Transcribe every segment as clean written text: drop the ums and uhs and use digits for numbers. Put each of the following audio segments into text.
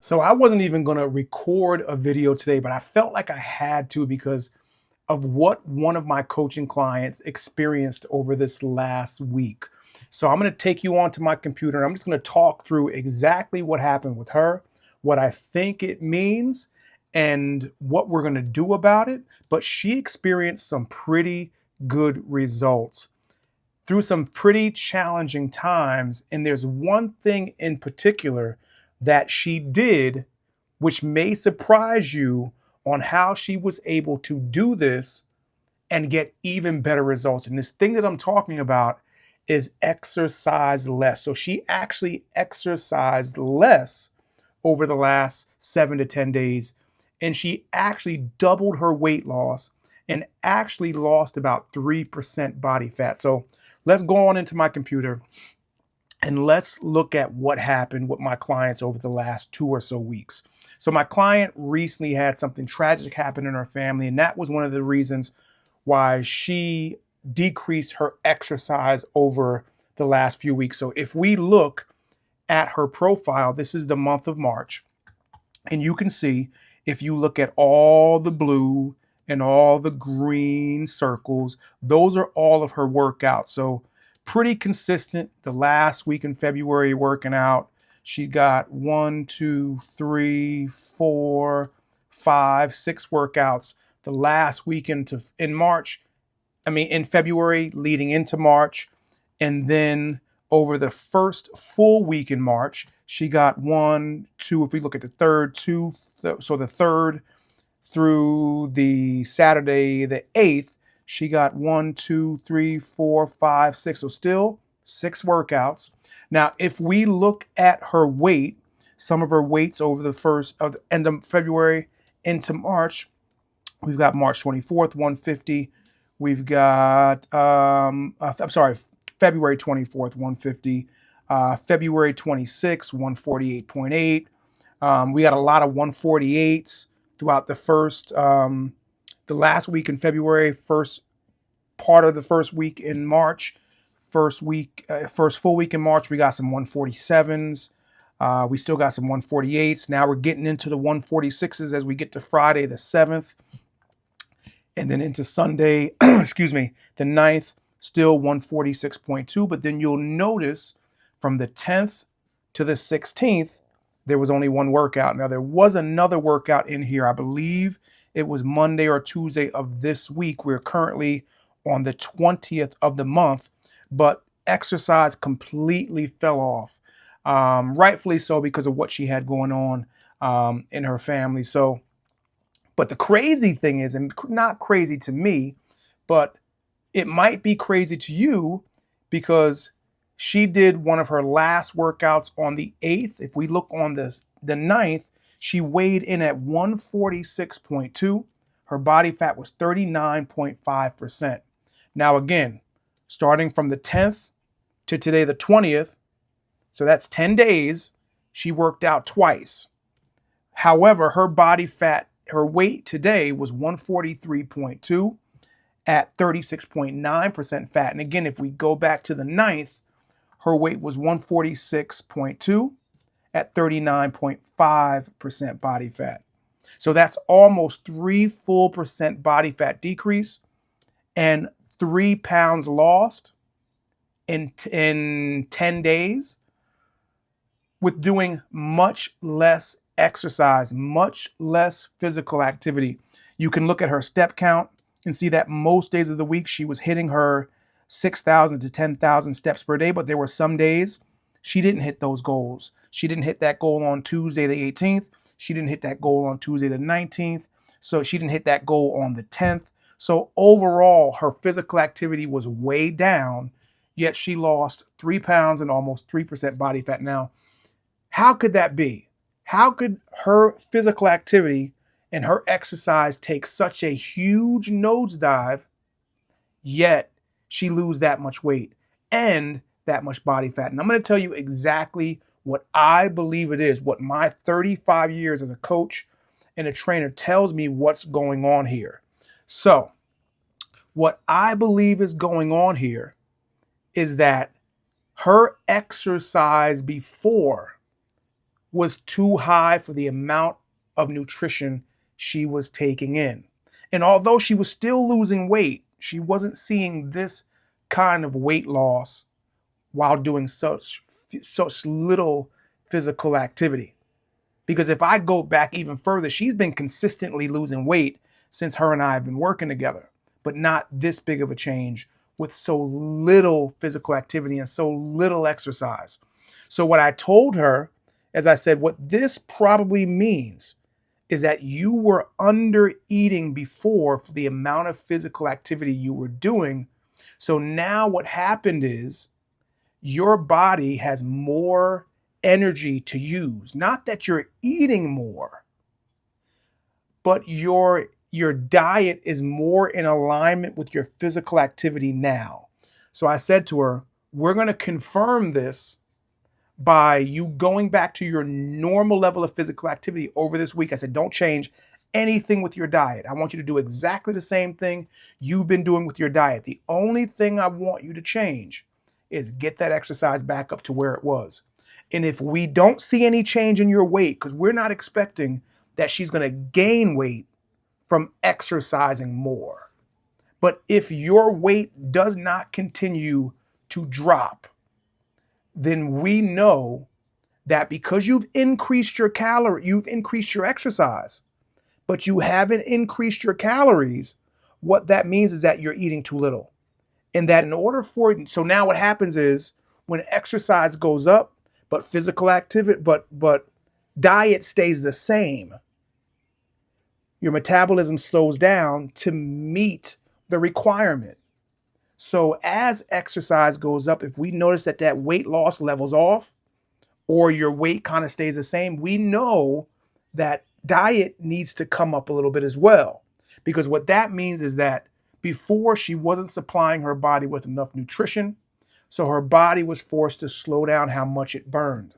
So I wasn't even going to record a video today, but I felt like I had to because of what one of my coaching clients experienced over this last week. So I'm going to take you onto my computer and I'm just going to talk through exactly what happened with her, what I think it means, and what we're going to do about it. But she experienced some pretty good results through some pretty challenging times. And there's one thing in particular that she did, which may surprise you on how she was able to do this and get even better results. And this thing that I'm talking about is exercise less. So she actually exercised less over the last 7 to 10 days. And she actually doubled her weight loss and actually lost about 3% body fat. So let's go on into my computer and let's look at what happened with my clients over the last 2 or so weeks. So my client recently had something tragic happen in her family, and that was one of the reasons why she decreased her exercise over the last few weeks. So if we look at her profile, this is the month of March, and you can see if you look at all the blue and all the green circles, those are all of her workouts. So pretty consistent. The last week in February working out, she got 1, 2, 3, 4, 5, 6 workouts. The last week in March, in February leading into March, and then over the first full week in March, she got 1, 2. If we look at the third, two, so the third through the Saturday, the 8th, she got 1, 2, 3, 4, 5, 6. So still 6 workouts. Now, if we look at her weight, some of her weights over the first of the end of February into March, we've got March 24th, 150. We've got, February 24th, 150. February 26th, 148.8. We got a lot of 148s throughout the last week in February, first part of the first week in March, first full week in March, we got some 147s. We still got some 148s. Now we're getting into the 146s as we get to Friday the 7th. And then into Sunday, the 9th, still 146.2. But then you'll notice from the 10th to the 16th, there was only one workout. Now, there was another workout in here. I believe it was Monday or Tuesday of this week. We're currently on the 20th of the month, but exercise completely fell off. Rightfully so because of what she had going on in her family. So, but the crazy thing is, and not crazy to me, but it might be crazy to you because she did one of her last workouts on the 8th. If we look on the 9th, she weighed in at 146.2. Her body fat was 39.5%. Now, again, starting from the 10th to today, the 20th, so that's 10 days, she worked out twice. However, her weight today was 143.2 at 36.9% fat. And again, if we go back to the 9th, her weight was 146.2 at 39.5% body fat. So that's almost 3 full percent body fat decrease and 3 pounds lost in 10 days with doing much less exercise, much less physical activity. You can look at her step count and see that most days of the week she was hitting her 6,000 to 10,000 steps per day, but there were some days she didn't hit those goals. She didn't hit that goal on Tuesday the 18th. She didn't hit that goal on Tuesday the 19th. So she didn't hit that goal on the 10th. So overall, her physical activity was way down, yet she lost 3 pounds and almost 3% body fat. Now, how could that be? How could her physical activity and her exercise take such a huge nosedive, yet she lose that much weight and that much body fat? And I'm going to tell you exactly what I believe it is, what my 35 years as a coach and a trainer tells me what's going on here. So what I believe is going on here is that her exercise before was too high for the amount of nutrition she was taking in. And although she was still losing weight, she wasn't seeing this kind of weight loss while doing such little physical activity. Because if I go back even further, she's been consistently losing weight since her and I have been working together, but not this big of a change with so little physical activity and so little exercise. So what I told her, as I said, what this probably means is that you were under eating before for the amount of physical activity you were doing. So now what happened is your body has more energy to use. Not that you're eating more, but your diet is more in alignment with your physical activity now. So I said to her, we're going to confirm this by you going back to your normal level of physical activity over this week. I said, don't change anything with your diet. I want you to do exactly the same thing you've been doing with your diet. The only thing I want you to change is get that exercise back up to where it was. And if we don't see any change in your weight, because we're not expecting that she's going to gain weight from exercising more. But if your weight does not continue to drop, then we know that because you've increased your you've increased your exercise, but you haven't increased your calories, what that means is that you're eating too little. And that in order for it, so now what happens is when exercise goes up, but physical activity, but diet stays the same, your metabolism slows down to meet the requirement. So as exercise goes up, if we notice that that weight loss levels off or your weight kind of stays the same, we know that diet needs to come up a little bit as well. Because what that means is that before she wasn't supplying her body with enough nutrition, so her body was forced to slow down how much it burned.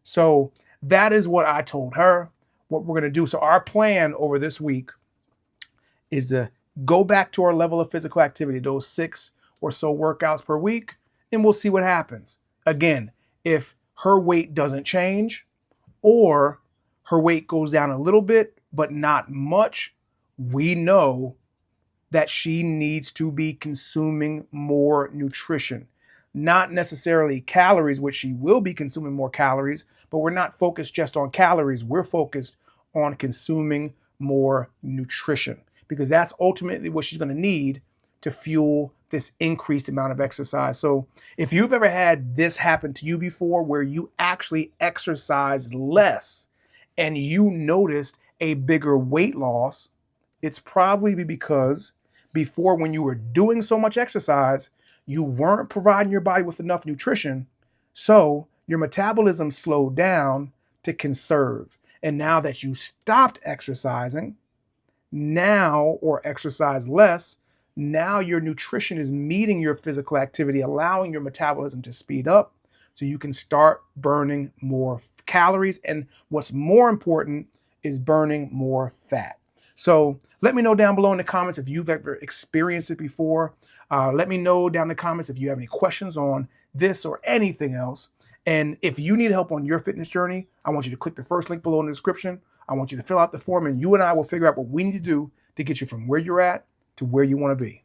So that is what I told her, what we're going to do. So our plan over this week is to go back to our level of physical activity, those 6 or so workouts per week, and we'll see what happens. Again, if her weight doesn't change or her weight goes down a little bit, but not much, we know that she needs to be consuming more nutrition. Not necessarily calories, which she will be consuming more calories, but we're not focused just on calories. We're focused on consuming more nutrition because that's ultimately what she's going to need to fuel this increased amount of exercise. So if you've ever had this happen to you before, where you actually exercised less and you noticed a bigger weight loss, it's probably because before, when you were doing so much exercise, you weren't providing your body with enough nutrition. So your metabolism slowed down to conserve. And now that you stopped exercising, or exercise less, now your nutrition is meeting your physical activity, allowing your metabolism to speed up so you can start burning more calories. And what's more important is burning more fat. So let me know down below in the comments if you've ever experienced it before. Let me know down in the comments if you have any questions on this or anything else. And if you need help on your fitness journey, I want you to click the first link below in the description. I want you to fill out the form and you and I will figure out what we need to do to get you from where you're at to where you want to be.